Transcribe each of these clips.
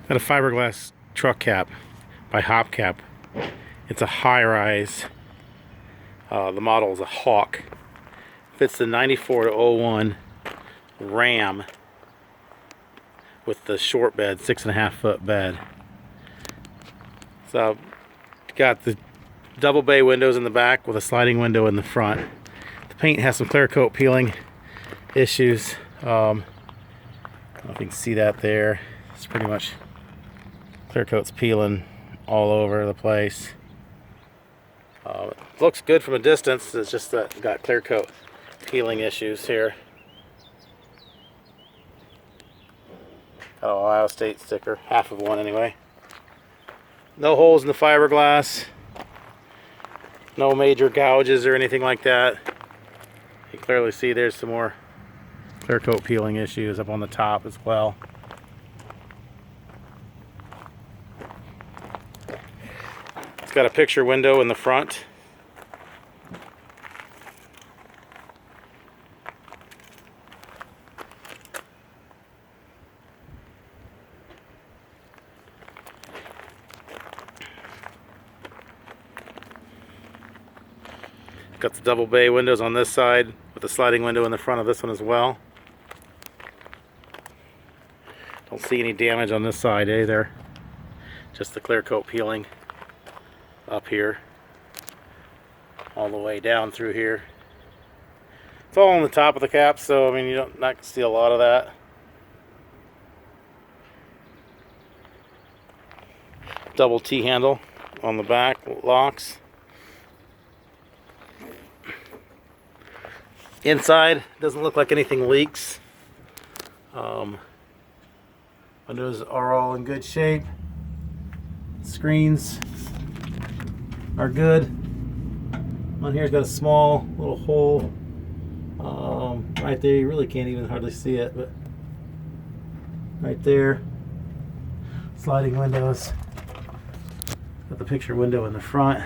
Got a fiberglass truck cap by Hopcap. It's a high-rise. The model is a Hawk. Fits the 94 to 01 Ram with the short bed, 6.5 foot bed. So got the double bay windows in the back with a sliding window in the front. The paint has some clear coat peeling issues. I don't know if you can see that there. It's pretty much clear coat's peeling all over the place. It looks good from a distance. It's just that it's got clear coat peeling issues here. Got an Ohio State sticker, half of one anyway. No holes in the fiberglass. No major gouges or anything like that. You can clearly see there's some more clear coat peeling issues up on the top as well. It's got a picture window in the front. Got the double bay windows on this side with a sliding window in the front of this one as well. Don't see any damage on this side either. Just the clear coat peeling up here all the way down through here. It's all on the top of the cap, so I mean you don't not see a lot of that. Double T handle on the back locks. Inside doesn't look like anything leaks. Windows are all in good shape. Screens are good. On here's got a small little hole right there. You really can't even hardly see it, but right there. Sliding windows. Got the picture window in the front.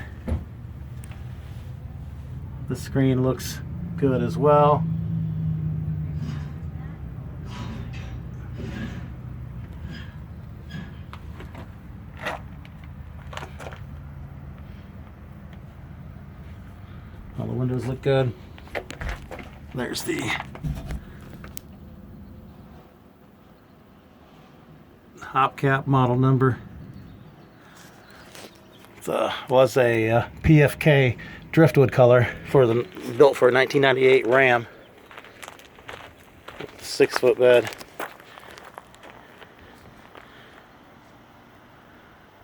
The screen looks good as well. All the windows look good. There's the Hopcap model number. It was a PFK driftwood color for the built for a 1998 Ram. 6 foot bed.